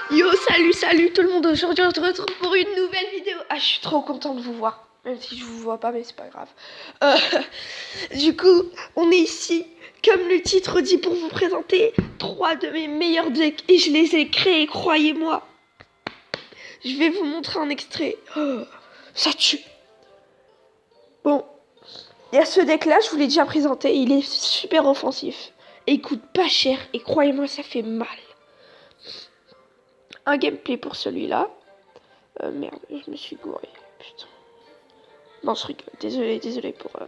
Yo, salut tout le monde. Aujourd'hui, on se retrouve pour une nouvelle vidéo. Ah, je suis trop contente de vous voir. Même si je vous vois pas, mais c'est pas grave. Euh, du coup, on est ici, comme le titre dit, pour vous présenter 3 de mes meilleurs decks. Et je les ai créés, croyez-moi. Je vais vous montrer un extrait. Oh, ça tue. Bon, il y a ce deck-là, je vous l'ai déjà présenté. Il est super offensif. Et il coûte pas cher. Et croyez-moi, ça fait mal. Un gameplay pour celui-là. Merde, je me suis gouré. Putain. Non, je rigole. Désolé pour le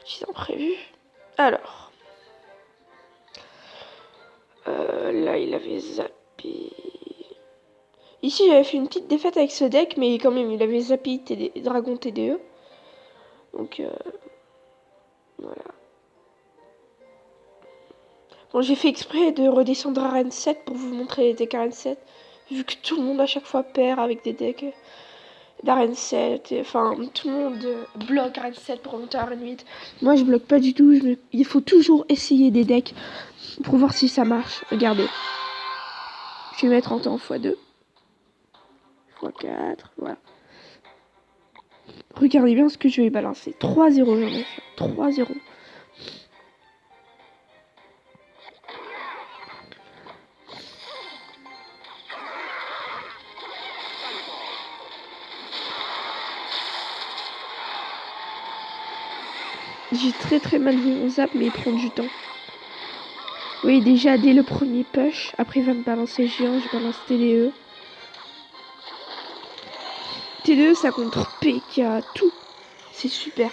petit imprévu. Alors. Là, il avait zappé. Ici, j'avais fait une petite défaite avec ce deck, mais quand même, il avait zappé Dragon TDE. Donc, voilà. Bon, j'ai fait exprès de redescendre à Arène 7 pour vous montrer les decks Arène 7. Vu que tout le monde à chaque fois perd avec des decks d'Arène 7. Enfin, tout le monde bloque Arène 7 pour monter à Arène 8. Moi, je bloque pas du tout. Il faut toujours essayer des decks pour voir si ça marche. Regardez. Je vais mettre en temps x2. x4. Voilà. Regardez bien ce que je vais balancer. 3-0, j'en ai fait. 3-0. J'ai très mal vu mon zap, mais il prend du temps. Oui, déjà dès le premier push, après il va me balancer géant, je balance TDE. TDE ça contre PK, tout. C'est super.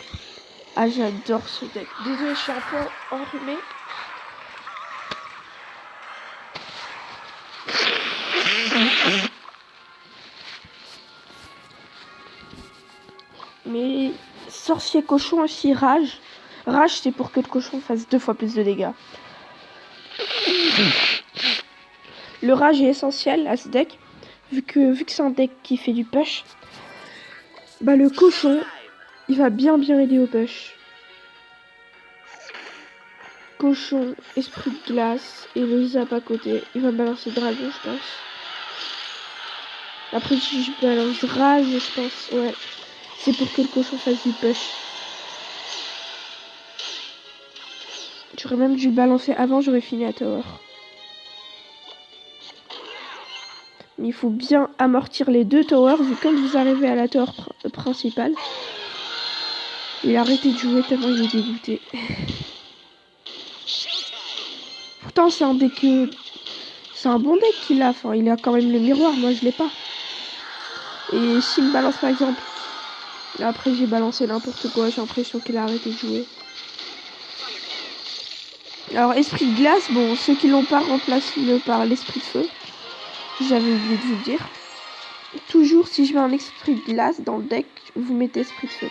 Ah, j'adore ce deck. Désolé, je suis un peu enrhumée. Mais sorcier cochon aussi, rage. Rage, c'est pour que le cochon fasse 2 fois plus de dégâts. Le rage est essentiel à ce deck. Vu que c'est un deck qui fait du push, bah le cochon, il va bien aider au push. Cochon, esprit de glace et le zap à côté. Il va balancer dragon, je pense. Après, si je balance rage, je pense, ouais. C'est pour que le cochon fasse du push. J'aurais même dû le balancer avant, j'aurais fini à tower. Mais il faut bien amortir les 2 towers, vu que quand vous arrivez à la tower principale, il a arrêté de jouer tellement il est dégoûté. Pourtant, c'est un deck... c'est un bon deck qu'il a. Enfin, il a quand même le miroir, moi je l'ai pas. Et s'il me balance par exemple... Après, j'ai balancé n'importe quoi, j'ai l'impression qu'il a arrêté de jouer. Alors, esprit de glace, bon, ceux qui l'ont pas remplacé par l'esprit de feu. J'avais oublié de vous le dire. Toujours, si je mets un esprit de glace dans le deck, vous mettez esprit de feu.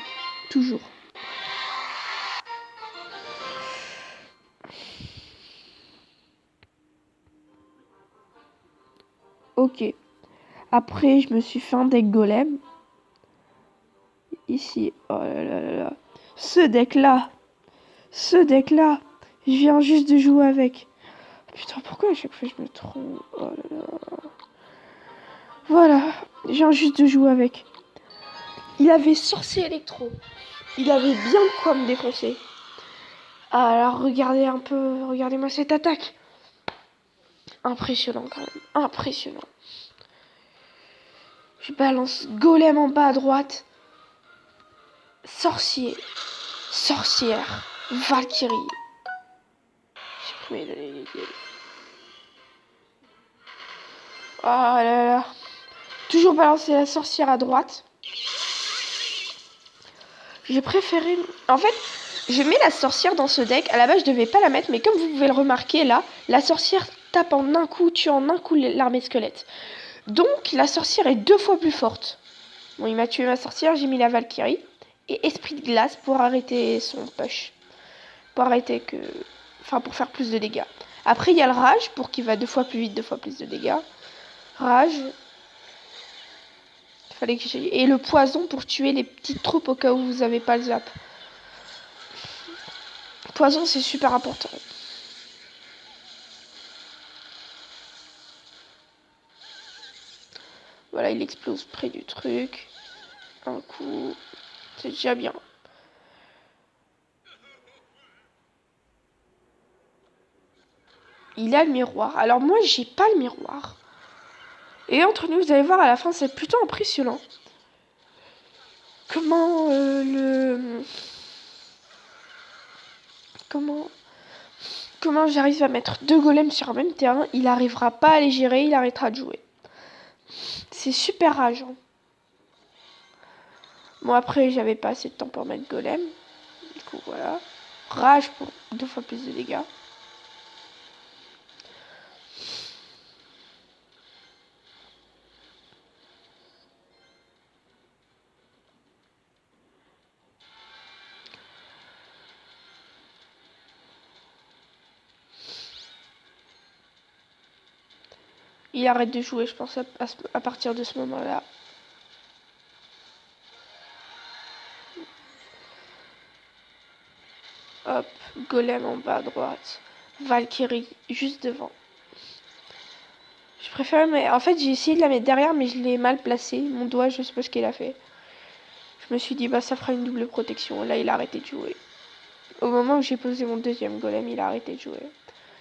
Toujours. Ok. Après, je me suis fait un deck golem. Ici. Oh là là là là. Ce deck-là. Je viens juste de jouer avec. Putain, pourquoi à chaque fois je me trompe? Oh là là. Voilà. Je viens juste de jouer avec. Il avait sorcier électro. Il avait bien de quoi me défoncer. Alors, regardez un peu. Regardez-moi cette attaque. Impressionnant quand même. Impressionnant. Je balance golem en bas à droite. Sorcier. Sorcière. Valkyrie. J'ai pris les... Oh là là. Toujours balancer la sorcière à droite. J'ai préféré... En fait, je mets la sorcière dans ce deck. À la base, je devais pas la mettre. Mais comme vous pouvez le remarquer là, la sorcière tape en un coup, tue en un coup l'armée squelette. Donc, la sorcière est 2 fois plus forte. Bon, il m'a tué ma sorcière. J'ai mis la Valkyrie. Et esprit de glace pour arrêter son push. Pour arrêter que... Enfin, pour faire plus de dégâts. Après, il y a le rage pour qu'il va 2 fois plus vite, 2 fois plus de dégâts. Rage. Fallait que j'aille. Et le poison pour tuer les petites troupes au cas où vous avez pas le zap. Poison, c'est super important. Voilà, il explose près du truc. Un coup. C'est déjà bien. Il a le miroir. Alors moi, j'ai pas le miroir. Et entre nous, vous allez voir, à la fin, c'est plutôt impressionnant. Comment Comment j'arrive à mettre 2 golems sur un même terrain. Il arrivera pas à les gérer, il arrêtera de jouer. C'est super rageant. Bon, après, j'avais pas assez de temps pour mettre golem. Du coup, voilà. Rage pour 2 fois plus de dégâts. Il arrête de jouer, je pense, à partir de ce moment-là. Hop, golem en bas à droite. Valkyrie juste devant. Je préfère, mais en fait, j'ai essayé de la mettre derrière, mais je l'ai mal placée. Mon doigt, je sais pas ce qu'il a fait. Je me suis dit, bah, ça fera une double protection. Là, il a arrêté de jouer. Au moment où j'ai posé mon deuxième golem, il a arrêté de jouer.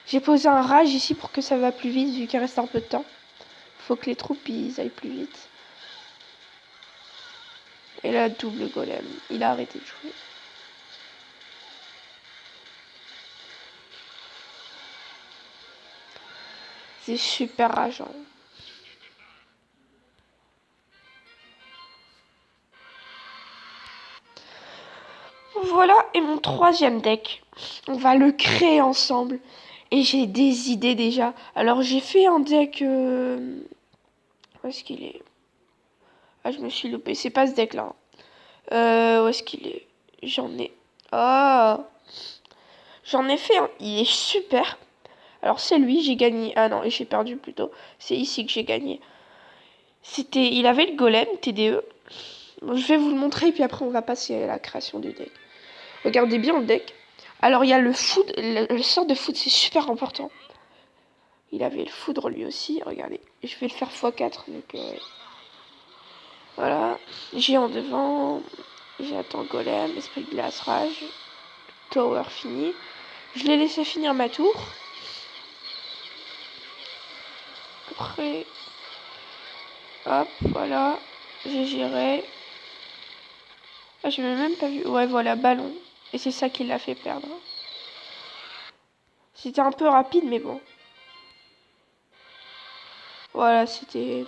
J'ai posé un rage ici pour que ça va plus vite, vu qu'il reste un peu de temps. Faut que les troupes ils aillent plus vite. Et là, double golem. Il a arrêté de jouer. C'est super rageant. Voilà, et mon troisième deck. On va le créer ensemble. Et j'ai des idées déjà. Alors j'ai fait un deck... Où est-ce qu'il est? Ah, je me suis loupé. C'est pas ce deck-là. Où est-ce qu'il est? J'en ai... Ah, j'en ai fait un. Il est super. Alors c'est lui, j'ai gagné. Ah non, j'ai perdu plutôt. C'est ici que j'ai gagné. Il avait le golem, TDE. Bon, je vais vous le montrer, puis après on va passer à la création du deck. Regardez bien le deck. Alors il y a le food, le sort de food, c'est super important. Il avait le foudre lui aussi, regardez. Je vais le faire x4, donc voilà. Géant devant, j'attends golem, esprit de glace, rage, tower fini. Je l'ai laissé finir ma tour. Après, hop, voilà, j'ai géré. Ah, je l'ai même pas vu. Ouais, voilà, ballon. Et c'est ça qui l'a fait perdre. C'était un peu rapide, mais bon. Voilà, c'était...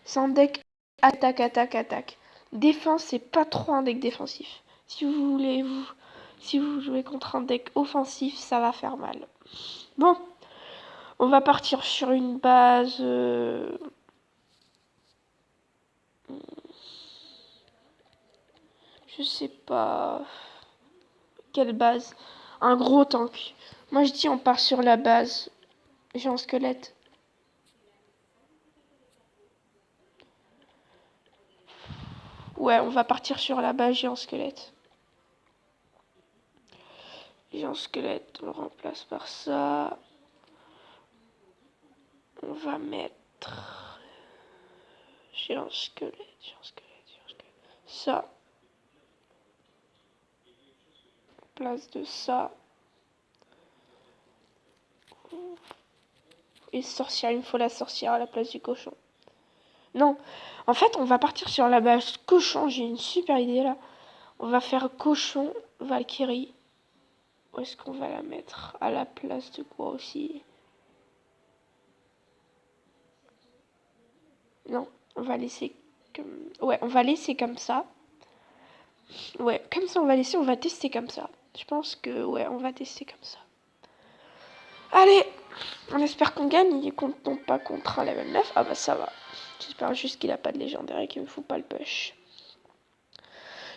C'est un deck attaque, attaque, attaque. Défense, c'est pas trop un deck défensif. Si vous jouez contre un deck offensif, ça va faire mal. Bon, on va partir sur une base... Je sais pas... Quelle base? Un gros tank. Moi, je dis on part sur la base. J'ai un squelette. Ouais, on va partir sur la base géant squelette. Géant squelette, on le remplace par ça. On va mettre... Géant squelette, géant squelette, géant squelette. Ça. Place de ça. Et sorcière, il me faut la sorcière à la place du cochon. Non, en fait, on va partir sur la base cochon. J'ai une super idée là. On va faire cochon, Valkyrie. Où est-ce qu'on va la mettre? À la place de quoi aussi? Non, on va laisser comme... Ouais, on va laisser comme ça. Ouais, comme ça on va laisser, on va tester comme ça. Je pense que, ouais, on va tester comme ça. Allez, on espère qu'on gagne. Il compte donc pas contre un level 9. Ah bah ça va. J'espère juste qu'il a pas de légendaire et qu'il me fout pas le push.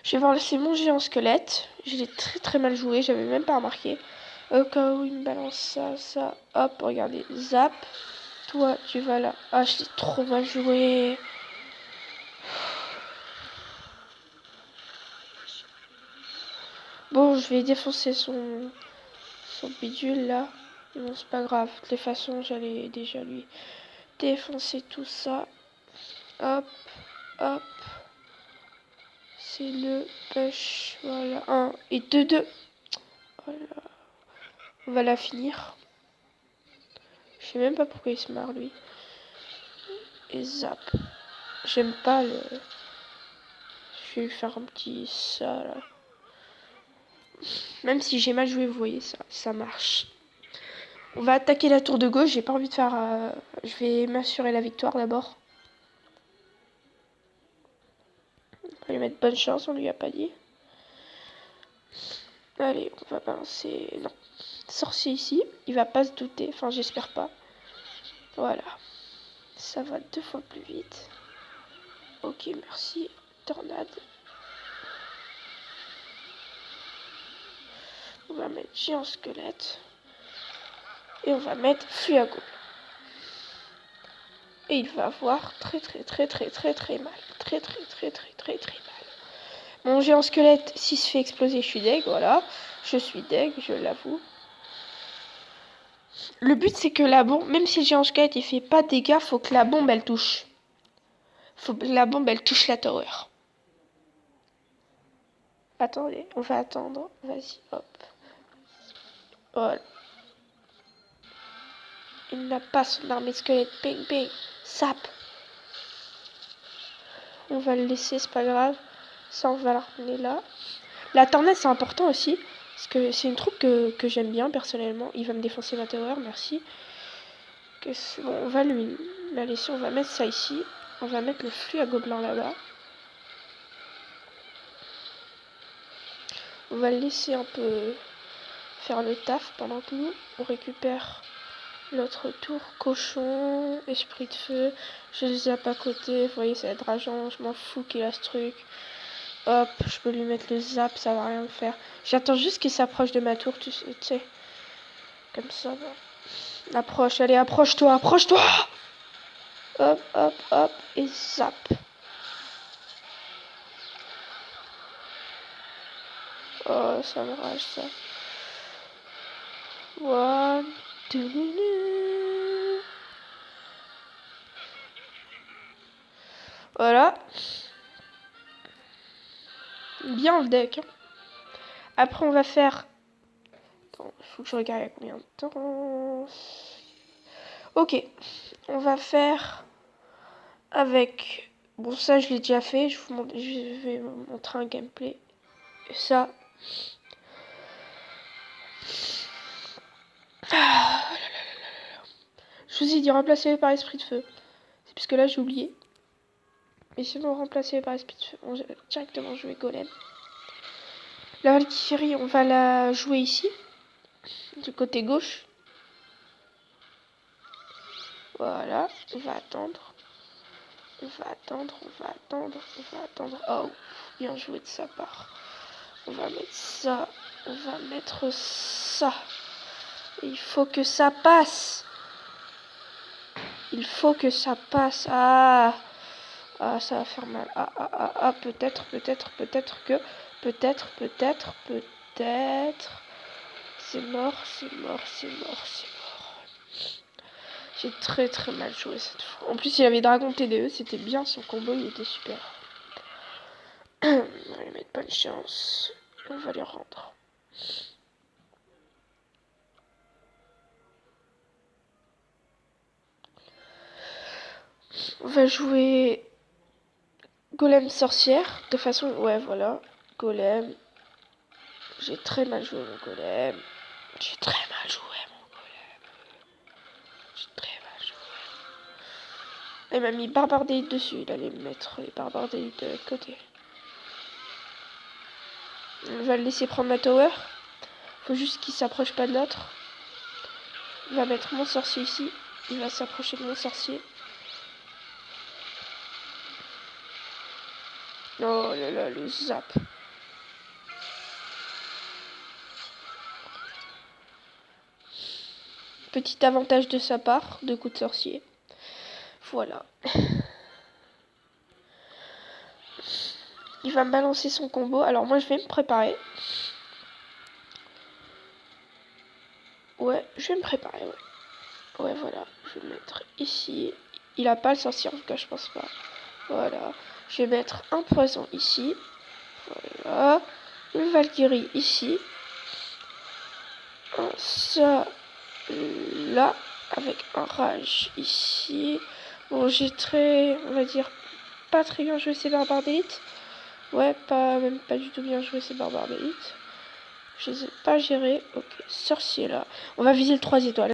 Je vais voir laisser mon géant squelette. Je l'ai très très mal joué, j'avais même pas remarqué. Au cas où il me balance ça, ça. Hop, regardez, zap. Toi, tu vas là. Ah, je l'ai trop mal joué. Bon, je vais défoncer son bidule là. Mais bon, c'est pas grave. De toute façon, j'allais déjà lui défoncer tout ça. Hop, hop. C'est le push. Voilà. 1 et 2, 2. Voilà. On va la finir. Je sais même pas pourquoi il se marre, lui. Et zap. J'aime pas le... Je vais lui faire un petit ça, là. Même si j'ai mal joué, vous voyez, ça marche. On va attaquer la tour de gauche. J'ai pas envie de faire... Je vais m'assurer la victoire, d'abord. On va lui mettre bonne chance, on lui a pas dit. Allez, on va balancer... Non. Sorcier ici. Il va pas se douter. Enfin, j'espère pas. Voilà. Ça va 2 fois plus vite. Ok, merci. Tornade. On va mettre géant squelette. Et on va mettre flux à gauche. Et il va avoir très mal. Très mal. Mon géant squelette, s'il se fait exploser, je suis deg, voilà. Je suis deg, je l'avoue. Le but, c'est que la bombe, même si le géant squelette, il fait pas de dégâts, faut que la bombe, elle touche. Faut que la bombe, elle touche la tower. Attendez, on va attendre. Vas-y, hop. Voilà. Il n'a pas son armée squelette. Bang, bang. Sap. On va le laisser, c'est pas grave. Ça, on va la ramener là. La tornade, c'est important aussi. Parce que c'est une troupe que j'aime bien, personnellement. Il va me défoncer ma tower, merci. Bon, on va lui la laisser. On va mettre ça ici. On va mettre le flux à gobelins là-bas. On va le laisser un peu faire le taf pendant que nous, on récupère l'autre tour. Cochon, esprit de feu. Je les zappe à côté. Vous voyez, ça va être rageant. Je m'en fous qu'il a ce truc. Hop, je peux lui mettre le zap, ça va rien me faire. J'attends juste qu'il s'approche de ma tour, tu sais. Comme ça, bon. Approche, allez, approche-toi, approche-toi. Hop, hop, hop, et zap. Oh, ça me rage, ça. One, two, voilà. Bien le deck. Après, on va faire... Attends, il faut que je regarde il y a combien de temps. Ok. On va faire avec... Bon, ça, je l'ai déjà fait. Je vais vous montrer un gameplay. Et ça... Je vous ai dit remplacer par esprit de feu. C'est parce que là, j'ai oublié. Mais sinon, remplacer par esprit de feu. On va directement jouer golem. La Valkyrie, on va la jouer ici. Du côté gauche. Voilà. On va attendre. On va attendre, on va attendre, on va attendre. Oh, bien joué de sa part. On va mettre ça. On va mettre ça. Il faut que ça passe. Il faut que ça passe. Ah, ça va faire mal. Peut-être que. Peut-être. C'est mort. J'ai très mal joué cette fois. En plus, il avait Dragon TDE, c'était bien son combo, il était super. On va lui mettre bonne chance. On va lui rendre. On va jouer Golem sorcière. De façon, ouais, voilà. Golem. J'ai très mal joué mon golem. Il m'a mis barbare d'élite dessus. Il allait me mettre les barbares d'élite de l'autre côté. On va le laisser prendre ma tower. Faut juste qu'il s'approche pas de l'autre. Il va mettre mon sorcier ici. Il va s'approcher de mon sorcier. Oh là là, le zap. Petit avantage de sa part, de coup de sorcier. Voilà. Il va me balancer son combo. Alors moi, je vais me préparer. Ouais, je vais me préparer, ouais. Ouais, voilà. Je vais le mettre ici. Il a pas le sorcier, en tout cas, je pense pas. Voilà. Je vais mettre un poison ici. Voilà. Une Valkyrie ici. Ça, là, avec un rage ici. Bon, j'ai on va dire, pas très bien joué ces barbares d'élite. Ouais, même pas du tout bien joué ces barbares d'élite. Je les ai pas gérés. Ok, sorcier là. On va viser le 3 étoiles.